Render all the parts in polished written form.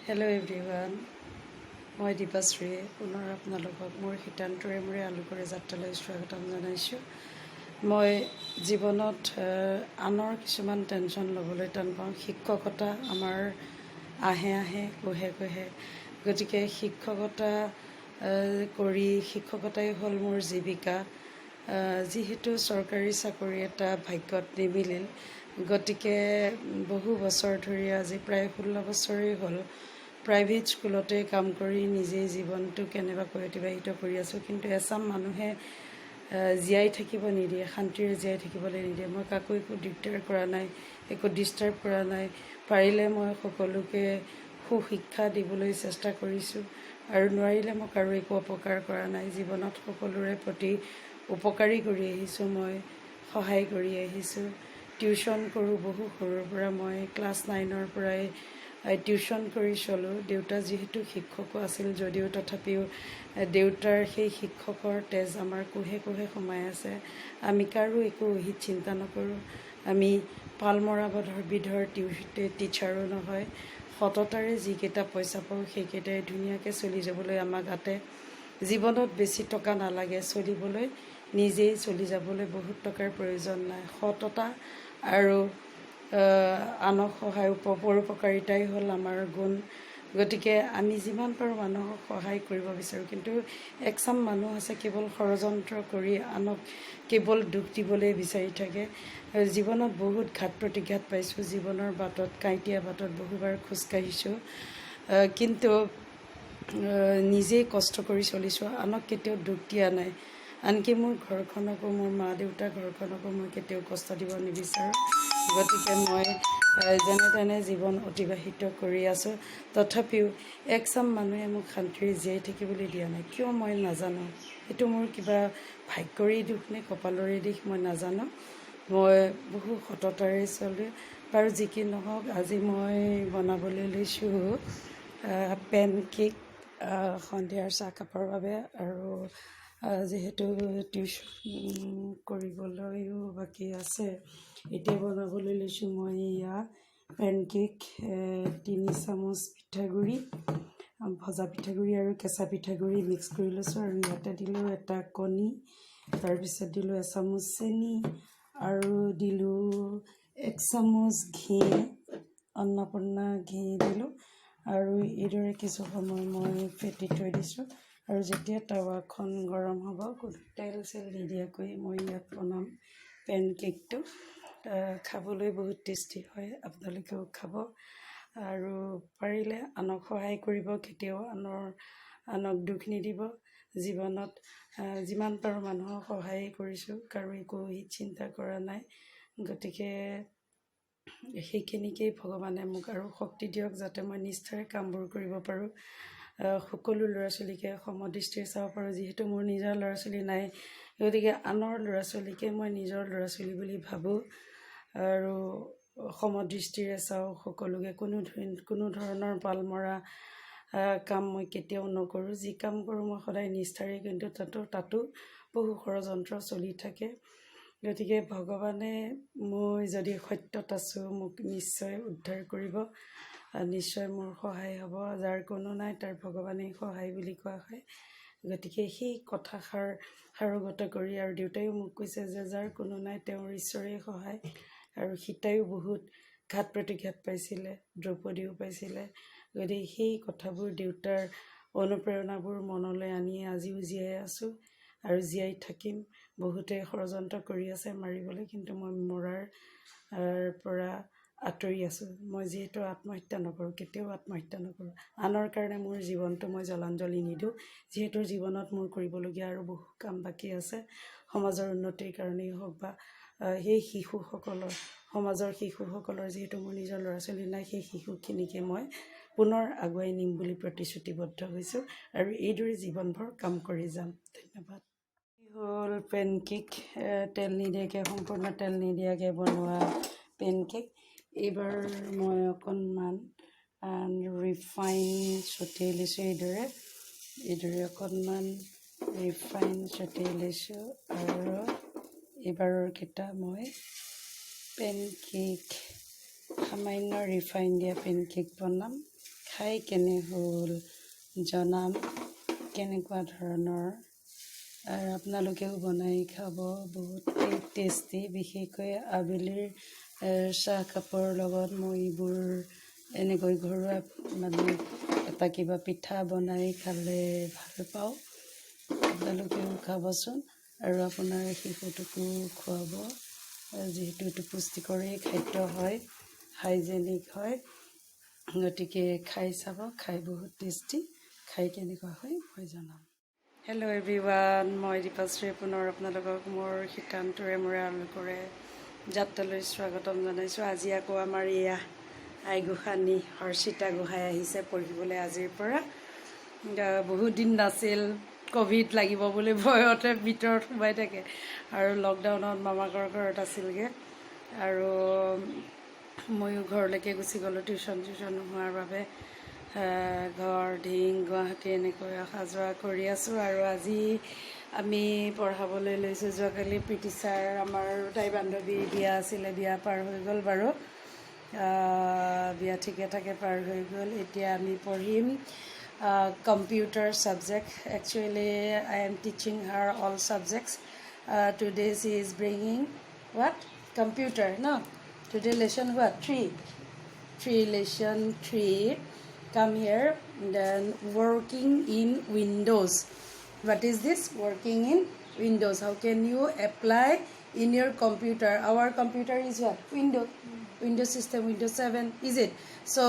Hello' everyone, মই দীপাশ্ৰী পুনৰ আপোনালোকক মোৰ শীতান্তৰে মূৰে আলোকৰে যাত্ৰালৈ স্বাগতম জনাইছোঁ। মই জীৱনত আনৰ কিছুমান টেনশ্যন ল'বলৈ টান পাওঁ। শিক্ষকতা আমাৰ আহে কোহে গতিকে শিক্ষকতা কৰি শিক্ষকতাই হ'ল মোৰ জীৱিকা। যিহেতু চৰকাৰী চাকৰি এটা ভাগ্যত নিমিলিল, গতিকে বহু বছৰ ধৰি আজি প্ৰায় 16 বছৰেই হ'ল প্ৰাইভেট স্কুলতে কাম কৰি নিজেই জীৱনটো কেনেবাকৈ অতিবাহিত কৰি আছোঁ। কিন্তু এচাম মানুহে জীয়াই থাকিব নিদিয়ে, শান্তিৰে জীয়াই থাকিবলৈ নিদিয়ে। মই কাকো একো দিগদাৰ কৰা নাই, একো ডিষ্টাৰ্ব কৰা নাই। পাৰিলে মই সকলোকে সুশিক্ষা দিবলৈ চেষ্টা কৰিছোঁ আৰু নোৱাৰিলে মই কাৰো একো অপকাৰ কৰা নাই। জীৱনত সকলোৰে প্ৰতি উপকাৰী কৰি আহিছোঁ, মই সহায় কৰি আহিছোঁ। টিউশ্যন কৰোঁ বহু সৰুৰ পৰা। মই ক্লাছ 9ৰ পৰাই টিউশ্যন কৰি চলোঁ। দেউতা যিহেতু শিক্ষকো আছিল যদিও তথাপিও দেউতাৰ সেই শিক্ষকৰ তেজ আমাৰ কোহে কোহে সোমাই আছে। আমি কাৰো একো অহিত চিন্তা নকৰোঁ। আমি পালমৰা বিধৰ টিচাৰো নহয়। সততাৰে যিকেইটা পইচা পাওঁ সেইকেইটাই ধুনীয়াকৈ চলি যাবলৈ আমাক আতে। জীৱনত বেছি টকা নালাগে চলিবলৈ, নিজেই চলি যাবলৈ বহুত টকাৰ প্ৰয়োজন নাই। সততা আৰু আনক সহায় পৰোপকাৰিতাই হ'ল আমাৰ গুণ। গতিকে আমি যিমান পাৰোঁ মানুহক সহায় কৰিব বিচাৰোঁ। কিন্তু একচাম মানুহ আছে কেৱল ষড়যন্ত্ৰ কৰি আনক কেৱল দুখ দিবলৈ বিচাৰি থাকে। জীৱনত বহুত ঘাত প্ৰতিঘাত পাইছোঁ। জীৱনৰ বাটত কাঁইটীয়া বাটত বহুবাৰ খোজকাঢ়িছোঁ, কিন্তু নিজেই কষ্ট কৰি চলিছোঁ। আনক কেতিয়াও দুখ দিয়া নাই। আনকি মোৰ ঘৰখনকো, মোৰ মা দেউতা ঘৰখনকো মই কেতিয়াও কষ্ট দিব নিবিচাৰোঁ। গতিকে মই যেনে তেনে জীৱন অতিবাহিত কৰি আছোঁ। তথাপিও একচাম মানুহে মোক শান্তিৰে জীয়াই থাকিবলৈ দিয়া নাই। কিয় মই নাজানো। সেইটো মোৰ কিবা ভাগ্যৰে দুখ নে কপালৰে দিশ মই নাজানো। মই বহু সততাৰে চলোঁ। বাৰু যি কি নহওক, আজি মই বনাবলৈ লৈছোঁ পেনকেক সন্ধিয়াৰ চাহকাপৰ বাবে। আৰু যিহেতু টিউশ্যন কৰিবলৈও বাকী আছে, এতিয়া বনাবলৈ লৈছোঁ মই এয়া পেনকেক। 3 চামুচ পিঠাগুড়ি, ভজা পিঠাগুড়ি আৰু কেঁচা পিঠাগুড়ি মিক্স কৰি লৈছোঁ। আৰু ইয়াতে দিলোঁ এটা কণী, তাৰপিছত দিলোঁ এচামুচ চেনি আৰু দিলোঁ 1 চামুচ ঘি, অন্নপূৰ্ণা ঘি দিলোঁ। আৰু এইদৰে কিছু সময় মই ফেটি থৈ দিছোঁ। আৰু যেতিয়া টাৱাখন গৰম হ'ব, কোনো তেল চেল নিদিয়াকৈ মই ইয়াত বনাম পেনকেকটো। খাবলৈ বহুত টেষ্টি হয়, আপোনালোকেও খাব। আৰু পাৰিলে আনক সহায় কৰিব, কেতিয়াও আনক দুখ নিদিব। জীৱনত যিমান পাৰোঁ মানুহক সহায় কৰিছোঁ, কাৰো একো হিত চিন্তা কৰা নাই। গতিকে সেইখিনিকেই ভগৱানে মোক আৰু শক্তি দিয়ক, যাতে মই নিষ্ঠাৰে কামবোৰ কৰিব পাৰোঁ। সকলো ল'ৰা ছোৱালীকে সমদৃষ্টিৰে চাব পাৰোঁ। যিহেতু মোৰ নিজৰ ল'ৰা ছোৱালী নাই, গতিকে আনৰ ল'ৰা ছোৱালীকে মই নিজৰ ল'ৰা ছোৱালী বুলি ভাবোঁ আৰু সমদৃষ্টিৰে চাওঁ সকলোকে। কোনো ধৰণৰ পালমৰা কাম মই কেতিয়াও নকৰোঁ। যি কাম কৰোঁ মই সদায় নিষ্ঠাৰে, কিন্তু তাতো বহু ষড়যন্ত্ৰ চলি থাকে। গতিকে ভগৱানে মই যদি সত্যত আছোঁ, মোক নিশ্চয় উদ্ধাৰ কৰিব, নিশ্চয় মোৰ সহায় হ'ব। যাৰ কোনো নাই তাৰ ভগৱানেই সহায় বুলি কোৱা হয়। গতিকে সেই কথাষাৰ সাৰোগত কৰি, আৰু দেউতাইও মোক কৈছে যে যাৰ কোনো নাই তেওঁৰ ঈশ্বৰেই সহায়। আৰু সীতাইও বহুত ঘাত প্ৰতিঘাত পাইছিলে, দ্ৰৌপদীও পাইছিলে। গতিকে সেই কথাবোৰ, দেউতাৰ অনুপ্ৰেৰণাবোৰ মনলৈ আনি আজিও জীয়াই আছোঁ আৰু জীয়াই থাকিম। বহুতে ষড়যন্ত্ৰ কৰি আছে মাৰিবলৈ, কিন্তু মই মৰাৰ পৰা আঁতৰি আছোঁ। মই যিহেতু আত্মহত্যা নকৰোঁ, কেতিয়াও আত্মহত্যা নকৰোঁ। আনৰ কাৰণে মোৰ জীৱনটো মই জলাঞ্জলি নিদিওঁ। যিহেতু জীৱনত মোৰ কৰিবলগীয়া আৰু বহু কাম বাকী আছে। সমাজৰ উন্নতিৰ কাৰণেই হওক বা সেই সমাজৰ শিশুসকলৰ, যিহেতু মোৰ নিজৰ ল'ৰা ছোৱালী নাই, সেই শিশুখিনিকে মই পুনৰ আগুৱাই নিম বুলি প্ৰতিশ্ৰুতিবদ্ধ হৈছোঁ আৰু এইদৰে জীৱনভৰ কাম কৰি যাম। ধন্যবাদ। হ'ল পেনকেক, তেল নিদিয়াকৈ, সম্পূৰ্ণ তেল নিদিয়াকৈ বনোৱা পেনকেক। এইবাৰ মই অকণমান ৰিফাইন ছটিয়াই লৈছোঁ। এইদৰে অকণমান ৰিফাইন ছটিয়াই লৈছোঁ। আৰু এইবাৰৰকেইটা মই পেনকেক, সামান্য ৰিফাইন দিয়া পেনকেক বনাম। খাই কেনে হ'ল জনাম কেনেকুৱা ধৰণৰ আৰু আপোনালোকেও বনাই খাব বহুতেই টেষ্টি বিশেষকৈ আবেলিৰ চাহ কাপৰ লগত মই এইবোৰ এনেকৈ ঘৰুৱা মানে এটা কিবা পিঠা বনাই খালে ভাল পাওঁ আপোনালোকেও খাবচোন আৰু আপোনাৰ শিশুটোকো খুৱাব যিহেতু এইটো পুষ্টিকৰেই খাদ্য হয় হাইজেনিক হয় গতিকে খাই চাব খাই বহুত টেষ্টি খাই কেনেকুৱা হয় মই জনাম হেল্ল' এভৰিৱান মই দীপাশ্ৰী পুনৰ আপোনালোকক মোৰ শীতান্তৰে মূৰে আলু কৰে যাত্ৰালৈ স্বাগতম জনাইছোঁ আজি আকৌ আমাৰ এয়া আই গোসাঁনী হৰ্ষিতা গোহাঁই আহিছে পঢ়িবলৈ আজিৰ পৰা বহুত দিন নাছিল ক'ভিড লাগিব বুলি ভয়তে ভিতৰত সোমাই থাকে আৰু লকডাউনত মামাকৰ ঘৰত আছিলগৈ আৰু ময়ো ঘৰলৈকে গুচি গ'লোঁ টিউশ্যন নোহোৱাৰ বাবে ঘৰ ঢিং গুৱাহাটী এনেকৈ অহা যোৱা কৰি আছোঁ আৰু আজি আমি পঢ়াবলৈ লৈছোঁ যোৱাকালি প্ৰীতি ছাৰ আমাৰ তাই বান্ধৱী বিয়া আছিলে বিয়া পাৰ হৈ গ'ল বাৰু বিয়া ঠিকে ঠাকে পাৰ হৈ গ'ল এতিয়া আমি পঢ়িম computer subject actually I am teaching her all subjects today she is bringing what computer no today lesson what 3 lesson 3 come here then working in Windows what is this working in Windows how can you apply in your computer our computer is what Windows system Windows 7 is it so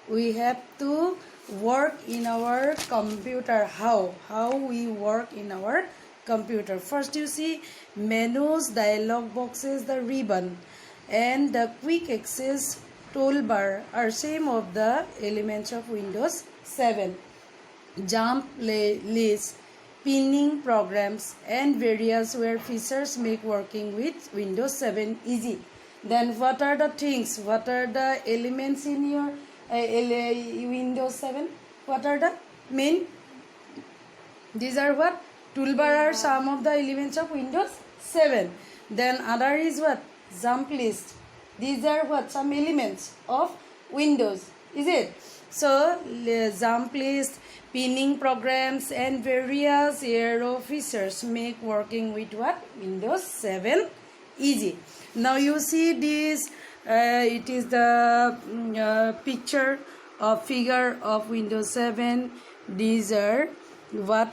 we have to work in our computer how we work in our computer first you see menus dialog boxes the ribbon and the quick access toolbar are same of the elements of Windows 7 jump list pinning programs and various where features make working with Windows 7 easy then what are the things what are the elements in your Windows 7 what are the main these are what toolbar are some of the elements of Windows 7 then other is what jump list these are what some elements of Windows is it so jump list pinning programs and various arrow features make working with what Windows 7 easy now you see this it is the picture of figure of Windows 7 these are what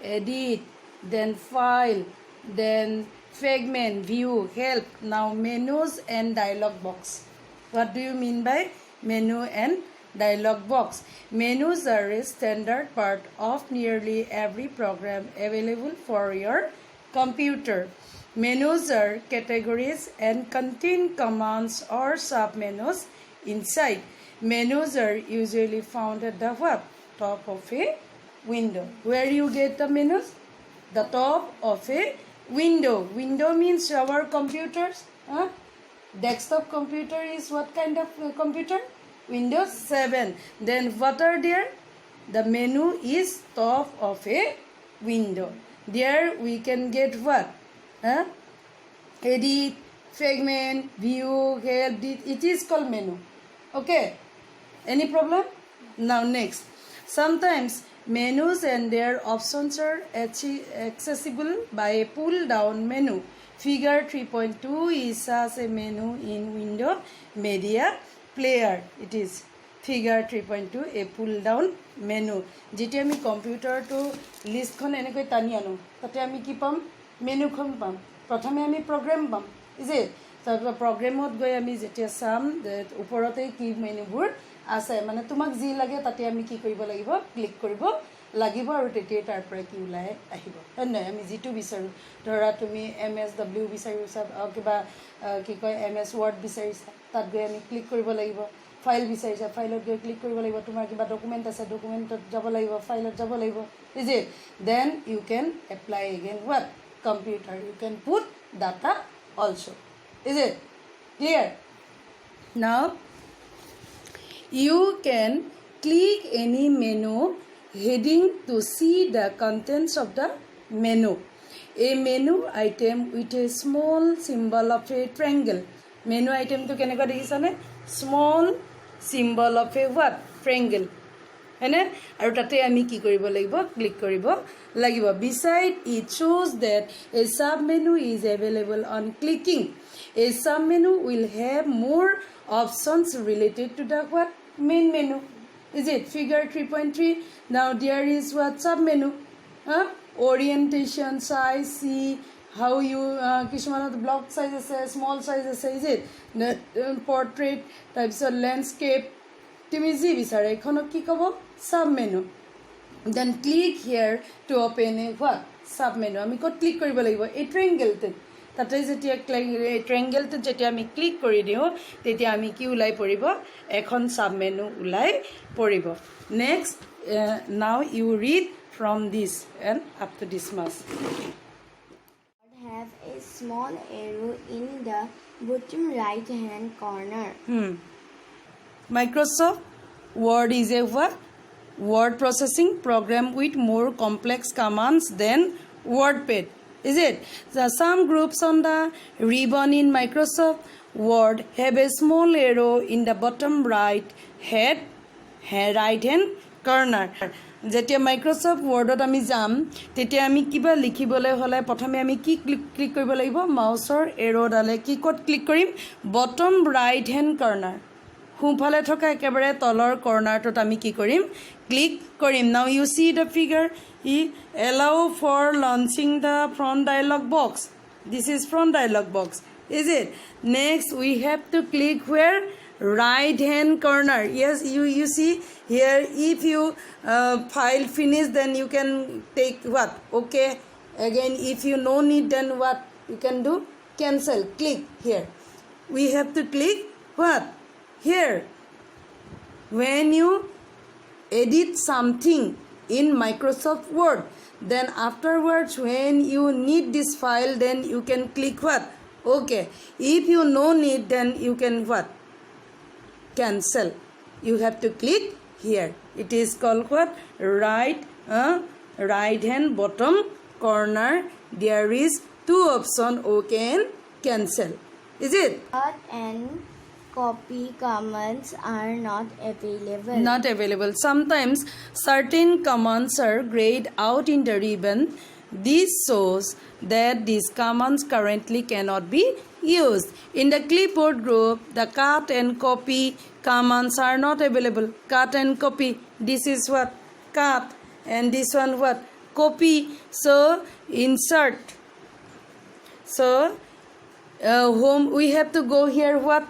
edit then file then fragment view help now menus and dialog box what do you mean by menu and dialog box menus are a standard part of nearly every program available for your computer menus are categories and contain commands or submenus inside menus are usually found at the top of a window where you get the menus the top of a window means our computers desktop computer is what kind of computer Windows 7 then what are there the menu is top of a window there we can get what edit fragment view help it is called menu okay any problem now next sometimes menus and their options are accessible by a pull down menu figure 3.2 is as a menu in window media player it is figure 3.2 a pull down menu যেটি আমি কম্পিউটাৰটো লিষ্টখন এনেকৈ টানি আনো তাতে আমি কি পাম মেনুখন পাম প্ৰথমে আমি প্ৰগ্ৰাম পাম যে তাৰ প্ৰগ্ৰামত গৈ আমি যেতিয়া চাম ওপৰতে কি মেনুবোৰ আছে মানে তোমাক যি লাগে তাতে আমি কি কৰিব লাগিব ক্লিক কৰিব লাগিব আৰু তেতিয়া তাৰ পৰা কি ওলাই আহিব নহয় আমি যিটো বিচাৰো ধৰা তুমি MSW বিচাৰিছা কিবা কি কয় MS Word বিচাৰিছা তাত গৈ আমি ক্লিক কৰিব লাগিব ফাইল বিচাৰিছা ফাইলত গৈ ক্লিক কৰিব লাগিব তোমাৰ কিবা ডকুমেন্ট আছে ডকুমেন্টত যাব লাগিব ফাইলত যাব লাগিব is it then you can apply again what computer you can put data also is it clear now you can click any menu heading to see the contents of the menu a menu item with a small symbol of a triangle menu item to kenekwa dekhisa ne small symbol of a what? Triangle. হয়নে আৰু তাতে আমি কি কৰিব লাগিব click কৰিব লাগিব beside it shows that a sub menu is available on clicking a sub menu will have more options related to the what main menu is it figure 3.3 now there is what sub menu orientation size see how you কিছুমানত block size আছে small size আছে is it portrait types of landscape তুমি যি বিচাৰে এখনক কি ক'ব sub menu then click here to open a what sub menu আমি কত ক্লিক কৰিব লাগিব এই triangle তে তাতে যেতিয়া triangle তে যেতিয়া আমি ক্লিক কৰি দিও তেতিয়া আমি কি উলাই পৰিব এখন sub menu উলাই পৰিব next now you read from this and up to this much have a small arrow in the bottom right hand corner Microsoft Word is a what? Word processing program with more complex commands than WordPad. Is it? Some groups on the ribbon in Microsoft Word have a small arrow in the bottom right hand corner. যেতিয়া মাইক্ৰসফট ৱৰ্ডত আমি যাম তেতিয়া আমি কিবা লিখিবলৈ হলে প্ৰথমে আমি কি ক্লিক কৰিব লাগিব মাউসৰ এৰো ডালে কি কত ক্লিক কৰিম বটম ৰাইট হেণ্ড কৰ্নাৰ হুফালে থকা একেবাৰে তলৰ কৰ্নাৰটোত আমি কি কৰিম ক্লিক কৰিম now you see the figure ই allow for launching the front dialog box this is front dialog box is it next we have to click where right hand corner yes you see here if you file finish then you can take what okay again if you no need then what you can do cancel click here we have to click what here when you edit something in Microsoft Word then afterwards when you need this file then you can click what okay if you no need then you can what cancel you have to click here it is called what right hand bottom corner there is two option okay and cancel is it cut and copy commands are not available sometimes certain commands are grayed out in the ribbon this shows that these commands currently cannot be used. In the clipboard group, the cut and copy commands are not available. Cut and copy. This is what? Cut. And this one what? Copy. So, insert. So, home. We have to go here what?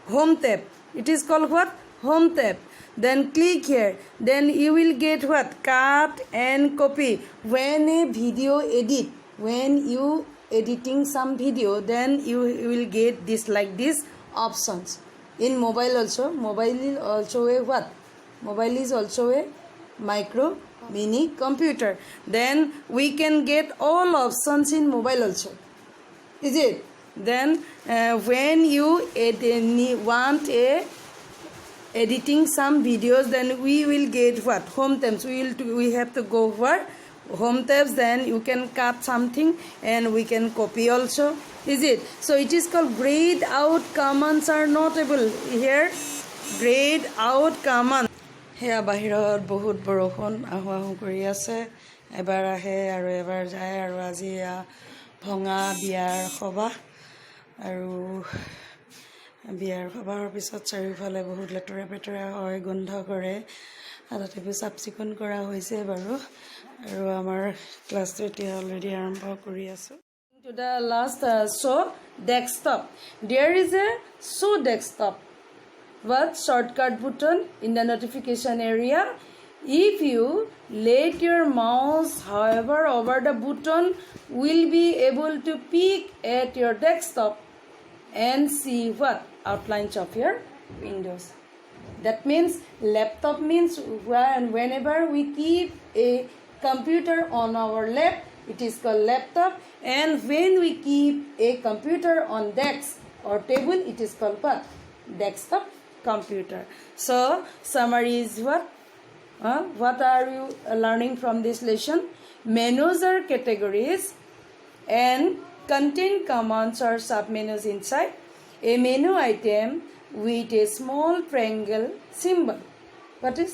Home tab. It is called what? Home tab. Then click here. Then you will get what? Cut and copy. When a video edit, when you editing some video then you will get this like this options in mobile also mobile is also a what mobile is also a micro mini computer then we can get all options in mobile also is it then when you want a editing some videos then we will get what home tabs we have to go where home tabs then you can cut something and we can copy also is it so it is called grayed out commands are notable here grayed out command হেয়া বাহিৰত বহুত বৰষুণ আহু আহু কৰি আছে এবাৰ আহে আৰু এবাৰ যায় আৰু আজি ভঙা বিয়াৰ সভা আৰু বিয়াৰ সভাৰ পিছত চাৰিওফালে বহুত লেতেৰা পেতেৰা হয় গোন্ধ কৰে তথাপিও চাফ চিকুণ কৰা হৈছে বাৰু আৰু আমাৰ ক্লাছটো এতিয়া অলৰেডি আৰম্ভ কৰি আছো to the last show desktop there is a show desktop what shortcut button in the notification area if you let your mouse however over the button will be able to peek at your desktop and see what outlines of your windows that means laptop means whenever we keep a computer on our lap it is called laptop and when we keep a computer on desk or table it is called what desktop computer so summary is what are you learning from this lesson menus are categories and contain commands or submenus inside a menu item with a small triangle symbol. What is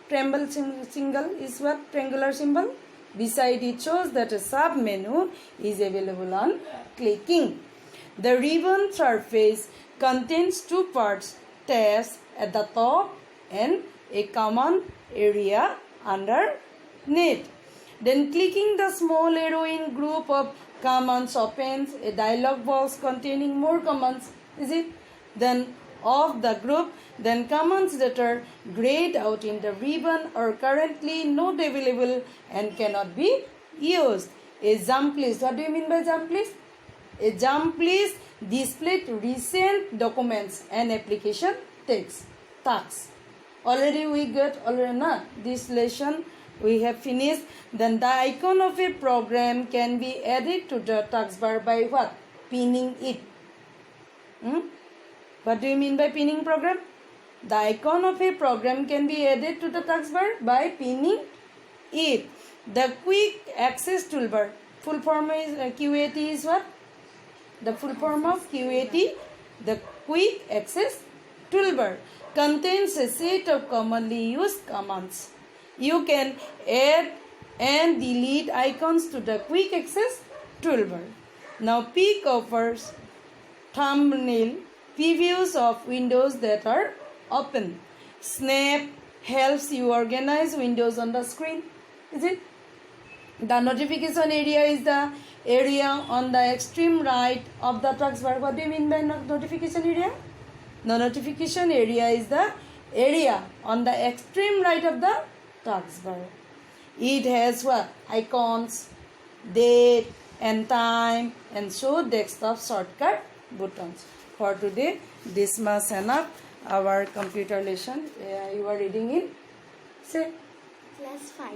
triangle symbol? Is what triangular symbol? Beside it shows that a sub menu is available on clicking. The ribbon surface contains two parts, tabs at the top and a command area underneath. Then clicking the small arrow in group of commands opens a dialog box containing more commands. Is it? Then of the group, then commands that are grayed out in the ribbon are currently not available and cannot be used. A jump list. What do you mean by jump list? A jump list displayed recent documents and application tasks. Already we got this lesson we have finished. Then the icon of a program can be added to the taskbar by what? Pinning it. What do you mean by pinning program? The icon of a program can be added to the taskbar by pinning it. The quick access toolbar. Full form is QAT is what? The full form of QAT, the quick access toolbar, contains a set of commonly used commands. You can add and delete icons to the quick access toolbar. Now Peek offers thumbnail previews of windows that are open. Snap helps you organize windows on the screen. Is it? The notification area is the area on the extreme right of the taskbar. What do you mean by notification area? The notification area is the area on the extreme right of the taskbar. It has what? Icons, date and time, and show desktop shortcut buttons. For today, this much enough. Our computer lesson. You are reading in, say,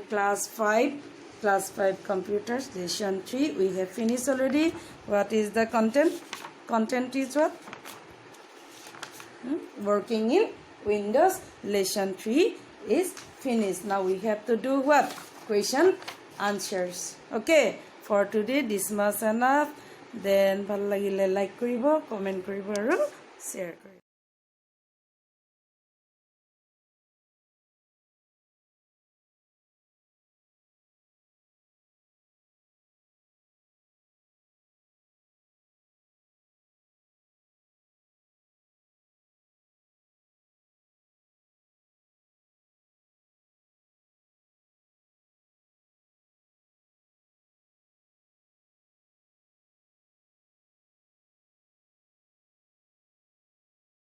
Class 5 computers lesson 3. We have finished already. What is the content? Content is what? Working in Windows. Lesson 3 is finished. Now we have to do what? Question answers. Okay. For today, this much enough. Then ভাল লাগিলে like কৰিব, comment কৰিব আৰু share কৰিব.